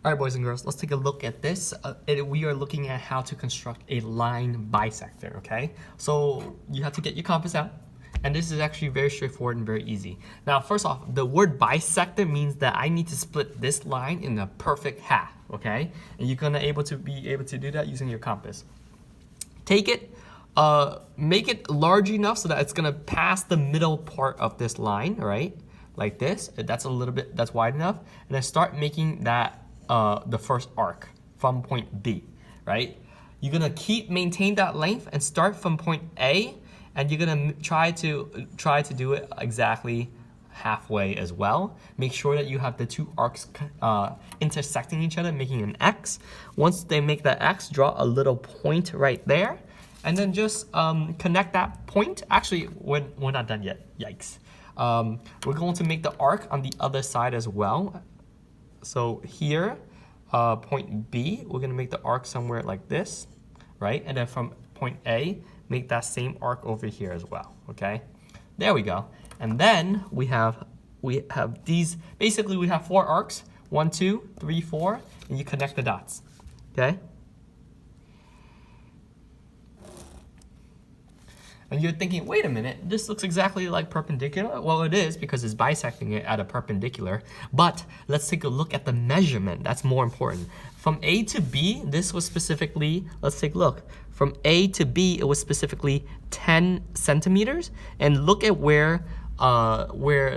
All right, boys and girls, let's take a look at this. We are looking at how to construct a line bisector, okay? So you have to get your compass out, and this is actually very straightforward and very easy. Now, first off, the word bisector means that I need to split this line in a perfect half, okay? And you're gonna be able to do that using your compass. Take it, make it large enough so that it's gonna pass the middle part of this line, right? Like this, that's wide enough. And then start making that the first arc from point B, right? You're gonna maintain that length and start from point A, and you're gonna try to do it exactly halfway as well. Make sure that you have the two arcs intersecting each other, making an X. Once they make that X, draw a little point right there, and then just connect that point. Actually, we're not done yet, yikes. We're going to make the arc on the other side as well. So here, point B, we're gonna make the arc somewhere like this, right? And then from point A, make that same arc over here as well, okay? There we go. And then we have these, basically we have 4 arcs, 1, 2, 3, 4, and you connect the dots, okay? And you're thinking, wait a minute, this looks exactly like perpendicular. Well, it is because it's bisecting it at a perpendicular. But let's take a look at the measurement. That's more important. From A to B, this was specifically, let's take a look. From A to B, it was specifically 10 centimeters. And look at where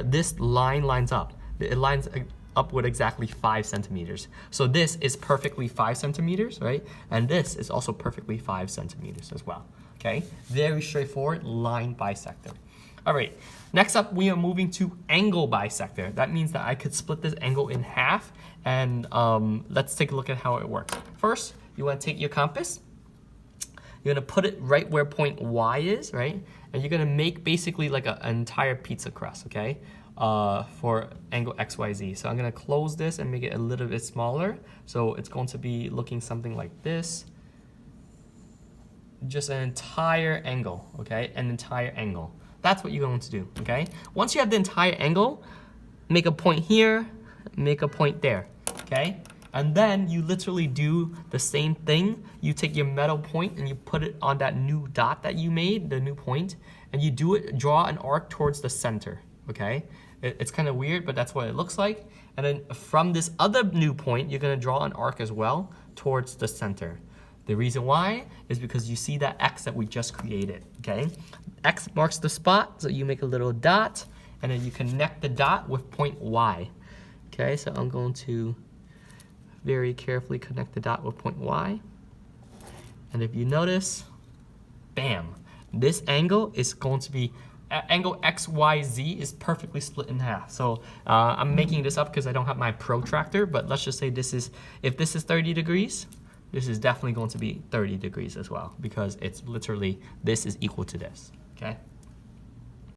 this line lines up. It lines up with exactly 5 centimeters. So this is perfectly 5 centimeters, right? And this is also perfectly 5 centimeters as well. Okay, very straightforward line bisector. All right, next up we are moving to angle bisector. That means that I could split this angle in half, and let's take a look at how it works. First, you want to take your compass. You're gonna put it right where point Y is, right? And you're gonna make basically like an entire pizza crust, okay? For angle XYZ. So I'm gonna close this and make it a little bit smaller. So it's going to be looking something like this. Just an entire angle, okay? An entire angle. That's what you're going to do, okay? Once you have the entire angle, make a point here, make a point there, okay? And then you literally do the same thing. You take your metal point and you put it on that new dot that you made, the new point, and you draw an arc towards the center, okay? It's kind of weird, but that's what it looks like. And then from this other new point, you're gonna draw an arc as well towards the center. The reason why is because you see that X that we just created, okay? X marks the spot, so you make a little dot, and then you connect the dot with point Y. Okay, so I'm going to very carefully connect the dot with point Y. And if you notice, bam, this angle is going to be, angle XYZ is perfectly split in half. So I'm making this up because I don't have my protractor, but let's just say if this is 30 degrees, this is definitely going to be 30 degrees as well, because it's literally, this is equal to this, okay?